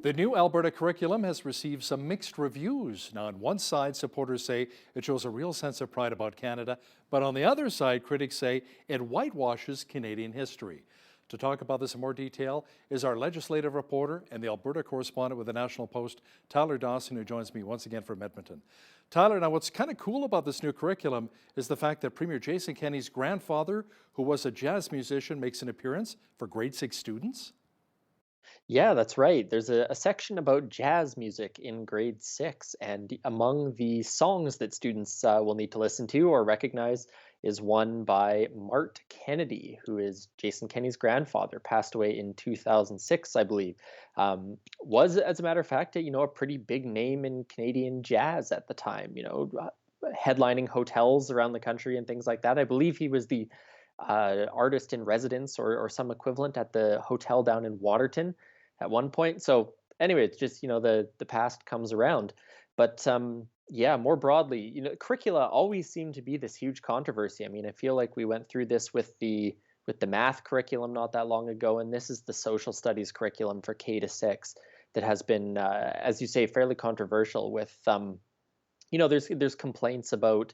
The new Alberta curriculum has received some mixed reviews. Now, on one side, supporters say it shows a real sense of pride about Canada, but on the other side, critics say it whitewashes Canadian history. To talk about this in more detail is our legislative reporter and the Alberta correspondent with the National Post, Tyler Dawson, who joins me once again from Edmonton. Tyler, now what's kind of cool about this new curriculum is the fact that Premier Jason Kenney's grandfather, who was a jazz musician, makes an appearance for grade 6 students. Yeah, that's right. There's a section about jazz music in grade 6, and among the songs that students will need to listen to or recognize is one by Mart Kennedy, who is Jason Kenney's grandfather, passed away in 2006, I believe. Was, as a matter of fact, a pretty big name in Canadian jazz at the time. Headlining hotels around the country and things like that. I believe he was the artist in residence or some equivalent at the hotel down in Waterton at one point. So anyway, it's just the past comes around, but yeah, more broadly, curricula always seem to be this huge controversy. I mean, I feel like we went through this with the math curriculum not that long ago, and this is the social studies curriculum for K to 6 that has been, as you say, fairly controversial. With there's complaints about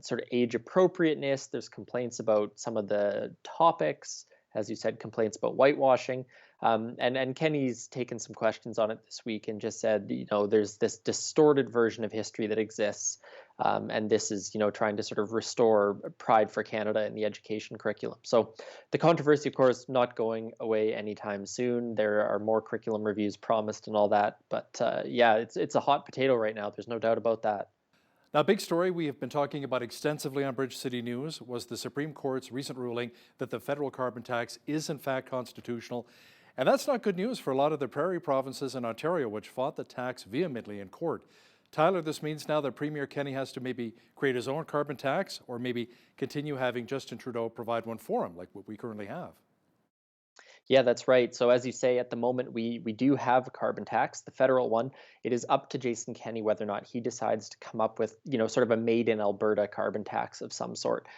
sort of age appropriateness. There's complaints about some of the topics, as you said, complaints about whitewashing. And Kenny's taken some questions on it this week and just said, there's this distorted version of history that exists, and this is, trying to sort of restore pride for Canada in the education curriculum. So the controversy, of course, not going away anytime soon. There are more curriculum reviews promised and all that, but yeah, it's a hot potato right now. There's no doubt about that. Now, a big story we have been talking about extensively on Bridge City News was the Supreme Court's recent ruling that the federal carbon tax is in fact constitutional. And that's not good news for a lot of the prairie provinces in Ontario, which fought the tax vehemently in court. Tyler, this means now that Premier Kenney has to maybe create his own carbon tax or maybe continue having Justin Trudeau provide one for him, like what we currently have. Yeah, that's right. So as you say, at the moment we do have a carbon tax, the federal one. It is up to Jason Kenney whether or not he decides to come up with, sort of a made in Alberta carbon tax of some sort.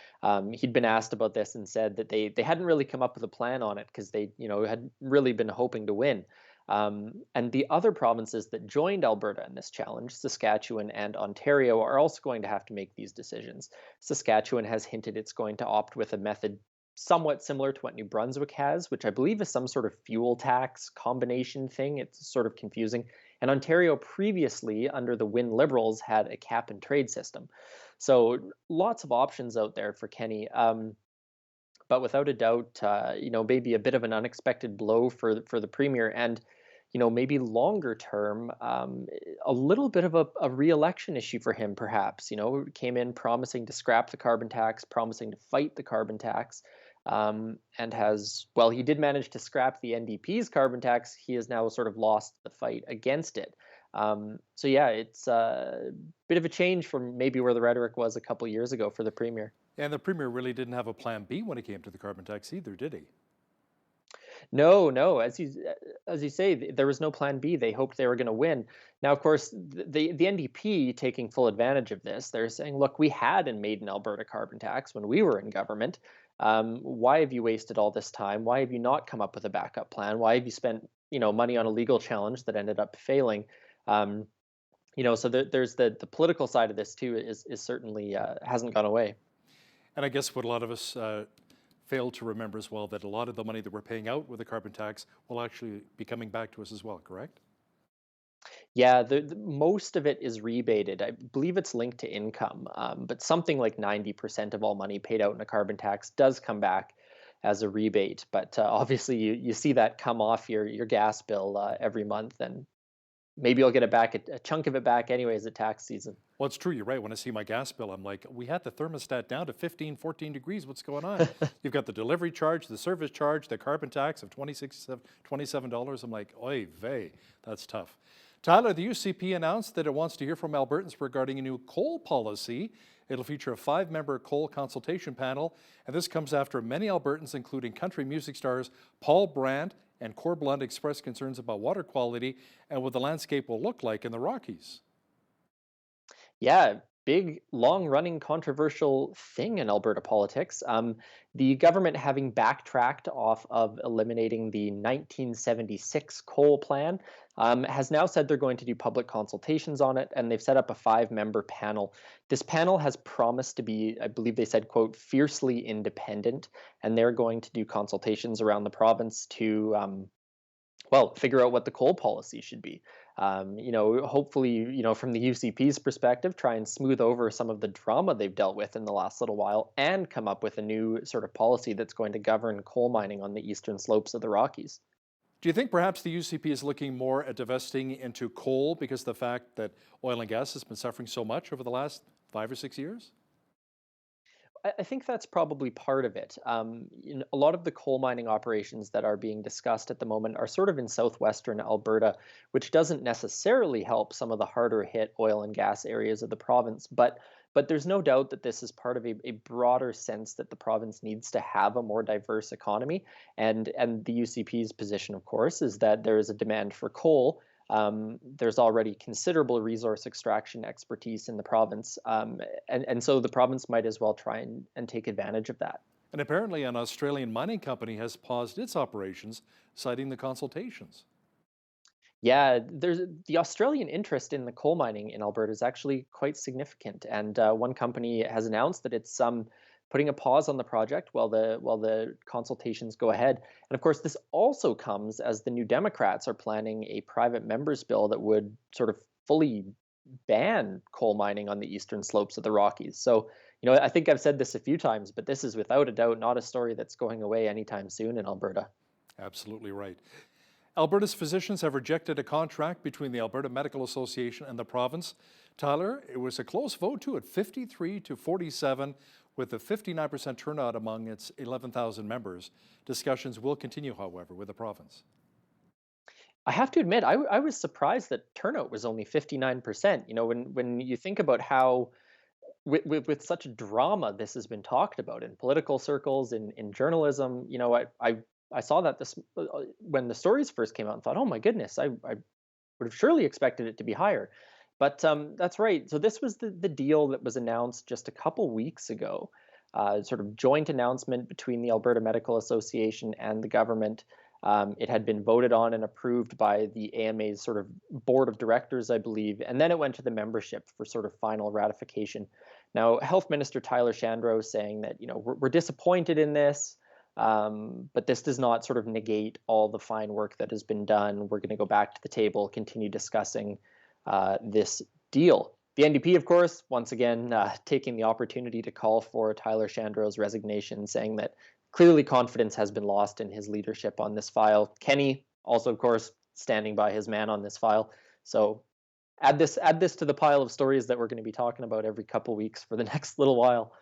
He'd been asked about this and said that they hadn't really come up with a plan on it because they, had really been hoping to win. And the other provinces that joined Alberta in this challenge, Saskatchewan and Ontario, are also going to have to make these decisions. Saskatchewan has hinted it's going to opt with a method somewhat similar to what New Brunswick has, which I believe is some sort of fuel tax combination thing. It's sort of confusing. And Ontario previously, under the Wynne Liberals, had a cap and trade system. So lots of options out there for Kenney. But without a doubt, maybe a bit of an unexpected blow for the premier, and maybe longer term, a little bit of a re-election issue for him, perhaps. Came in promising to scrap the carbon tax, promising to fight the carbon tax, and he did manage to scrap the NDP's carbon tax. He has now sort of lost the fight against it. So yeah, it's a bit of a change from maybe where the rhetoric was a couple years ago for the premier. And the Premier really didn't have a plan B when it came to the carbon tax either, did he? No, no. As you say, there was no plan B. They hoped they were going to win. Now, of course, the NDP taking full advantage of this. They're saying, "Look, we had a made in Alberta carbon tax when we were in government. Why have you wasted all this time? Why have you not come up with a backup plan? Why have you spent money on a legal challenge that ended up failing?" So there's the political side of this too. Is certainly hasn't gone away. And I guess what a lot of us fail to remember as well, that a lot of the money that we're paying out with the carbon tax will actually be coming back to us as well, correct? Yeah, most of it is rebated. I believe it's linked to income, but something like 90% of all money paid out in a carbon tax does come back as a rebate. But obviously, you see that come off your gas bill every month, and maybe you'll get it back, a chunk of it back anyways at tax season. Well, it's true. You're right. When I see my gas bill, I'm like, we had the thermostat down to 15, 14 degrees. What's going on? You've got the delivery charge, the service charge, the carbon tax of $27. I'm like, oy vey, that's tough. Tyler, the UCP announced that it wants to hear from Albertans regarding a new coal policy. It'll feature a 5-member coal consultation panel, and this comes after many Albertans, including country music stars Paul Brandt and Cor Blunt, expressed concerns about water quality and what the landscape will look like in the Rockies. Yeah, big, long running controversial thing in Alberta politics. The government having backtracked off of eliminating the 1976 coal plan has now said they're going to do public consultations on it, and they've set up a five-member panel. This panel has promised to be, I believe they said, quote, fiercely independent, and they're going to do consultations around the province to well, figure out what the coal policy should be. Hopefully, from the UCP's perspective, try and smooth over some of the drama they've dealt with in the last little while and come up with a new sort of policy that's going to govern coal mining on the eastern slopes of the Rockies. Do you think perhaps the UCP is looking more at divesting into coal because of the fact that oil and gas has been suffering so much over the last 5 or 6 years? I think that's probably part of it. A lot of the coal mining operations that are being discussed at the moment are sort of in southwestern Alberta, which doesn't necessarily help some of the harder hit oil and gas areas of the province. But there's no doubt that this is part of a broader sense that the province needs to have a more diverse economy. And the UCP's position, of course, is that there is a demand for coal. There's already considerable resource extraction expertise in the province, and so the province might as well try and take advantage of that. And apparently, an Australian mining company has paused its operations, citing the consultations. Yeah, there's the Australian interest in the coal mining in Alberta is actually quite significant, and one company has announced that it's putting a pause on the project while the consultations go ahead. And of course, this also comes as the New Democrats are planning a private members bill that would sort of fully ban coal mining on the eastern slopes of the Rockies. So, I think I've said this a few times, but this is without a doubt not a story that's going away anytime soon in Alberta. Absolutely right. Alberta's physicians have rejected a contract between the Alberta Medical Association and the province. Tyler, it was a close vote too at 53 to 47 with a 59% turnout among its 11,000 members. Discussions will continue, however, with the province. I have to admit, I was surprised that turnout was only 59%. When you think about how with such drama this has been talked about in political circles, in journalism, I saw that this when the stories first came out and thought, oh my goodness, I would have surely expected it to be higher. But that's right. So this was the deal that was announced just a couple weeks ago, sort of joint announcement between the Alberta Medical Association and the government. It had been voted on and approved by the AMA's sort of board of directors, I believe, and then it went to the membership for sort of final ratification. Now, Health Minister Tyler Shandro saying that we're disappointed in this, but this does not sort of negate all the fine work that has been done. We're going to go back to the table, continue discussing this deal. The NDP, of course, once again, taking the opportunity to call for Tyler Shandro's resignation, saying that clearly confidence has been lost in his leadership on this file. Kenny, also, of course, standing by his man on this file. So add this to the pile of stories that we're going to be talking about every couple weeks for the next little while.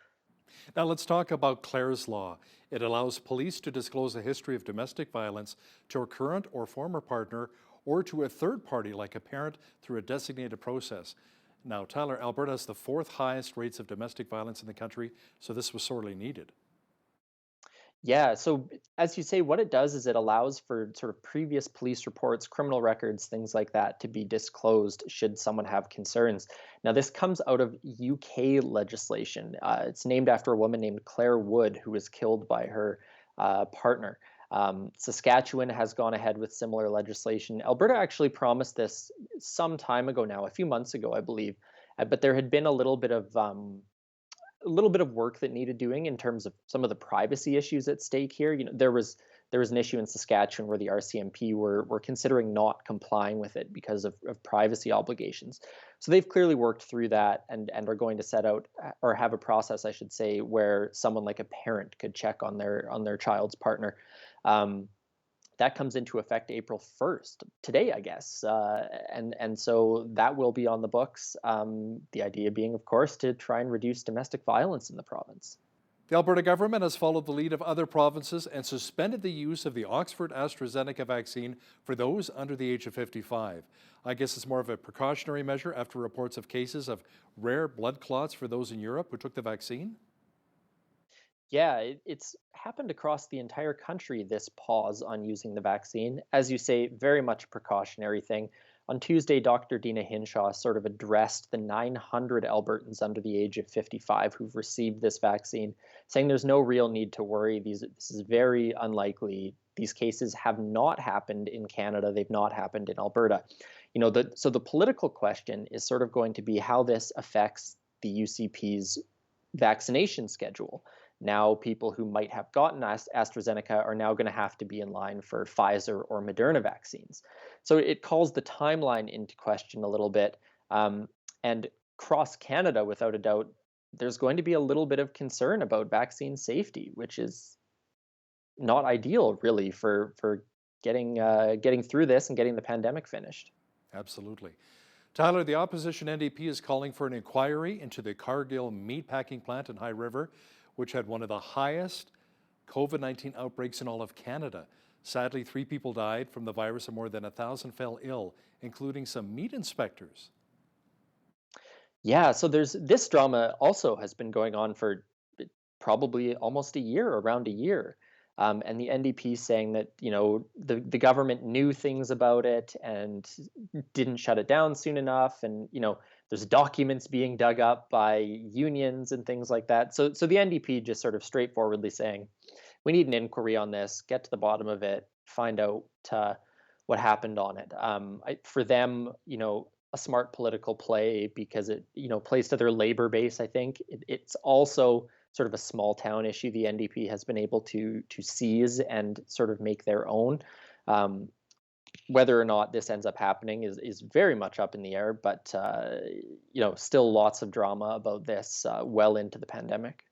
Now let's talk about Clare's Law. It allows police to disclose a history of domestic violence to a current or former partner or to a third party like a parent through a designated process. Now, Tyler, Alberta has the fourth highest rates of domestic violence in the country, so this was sorely needed. Yeah, so as you say, what it does is it allows for sort of previous police reports, criminal records, things like that to be disclosed should someone have concerns. Now, this comes out of UK legislation. It's named after a woman named Claire Wood, who was killed by her partner. Saskatchewan has gone ahead with similar legislation. Alberta actually promised this some time ago now, a few months ago, I believe, but there had been a little bit of work that needed doing in terms of some of the privacy issues at stake here. There was an issue in Saskatchewan where the RCMP were considering not complying with it because of privacy obligations. So they've clearly worked through that and are going to set out or have a process, I should say, where someone like a parent could check on their child's partner. That comes into effect April 1st, today, I guess. And so that will be on the books. The idea being, of course, to try and reduce domestic violence in the province. The Alberta government has followed the lead of other provinces and suspended the use of the Oxford AstraZeneca vaccine for those under the age of 55. I guess it's more of a precautionary measure after reports of cases of rare blood clots for those in Europe who took the vaccine. Yeah, it's happened across the entire country, this pause on using the vaccine. As you say, very much a precautionary thing. On Tuesday, Dr. Dina Hinshaw sort of addressed the 900 Albertans under the age of 55 who've received this vaccine, saying there's no real need to worry. This is very unlikely. These cases have not happened in Canada. They've not happened in Alberta. So the political question is sort of going to be how this affects the UCP's vaccination schedule. Now, people who might have gotten AstraZeneca are now going to have to be in line for Pfizer or Moderna vaccines. So it calls the timeline into question a little bit. And across Canada, without a doubt, there's going to be a little bit of concern about vaccine safety, which is not ideal, really, for getting through this and getting the pandemic finished. Absolutely. Tyler, the opposition NDP is calling for an inquiry into the Cargill meatpacking plant in High River, which had one of the highest COVID-19 outbreaks in all of Canada. Sadly, 3 people died from the virus and more than 1,000 fell ill, including some meat inspectors. Yeah, so there's this drama also has been going on for probably almost a year, around a year. And the NDP saying that, the government knew things about it and didn't shut it down soon enough. And, there's documents being dug up by unions and things like that. So the NDP just sort of straightforwardly saying, we need an inquiry on this, get to the bottom of it, find out what happened on it. For them, a smart political play because it, plays to their labor base. I think it's also sort of a small town issue the NDP has been able to seize and sort of make their own. Whether or not this ends up happening is very much up in the air, but still lots of drama about this well into the pandemic.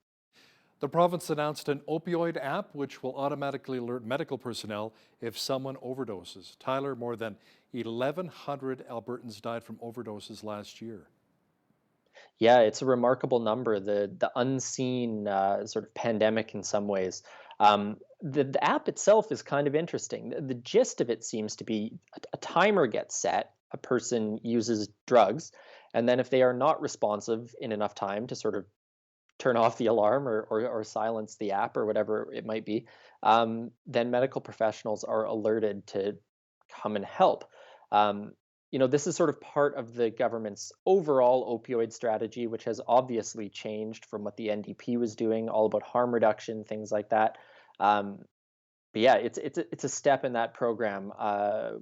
The province announced an opioid app which will automatically alert medical personnel if someone overdoses. Tyler, more than 1,100 Albertans died from overdoses last year. Yeah, it's a remarkable number. The unseen sort of pandemic in some ways. The app itself is kind of interesting. The gist of it seems to be a timer gets set. A person uses drugs, and then if they are not responsive in enough time to sort of turn off the alarm or silence the app or whatever it might be, then medical professionals are alerted to come and help. This is sort of part of the government's overall opioid strategy, which has obviously changed from what the NDP was doing, all about harm reduction, things like that. But yeah, it's a step in that program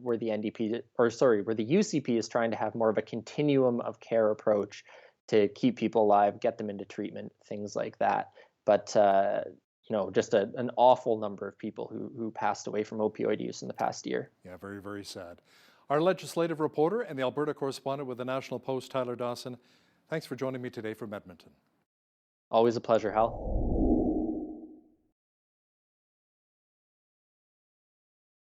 where the UCP is trying to have more of a continuum of care approach to keep people alive, get them into treatment, things like that. But just an awful number of people who passed away from opioid use in the past year. Yeah, very, very sad. Our legislative reporter and the Alberta correspondent with the National Post, Tyler Dawson, thanks for joining me today from Edmonton. Always a pleasure, Hal.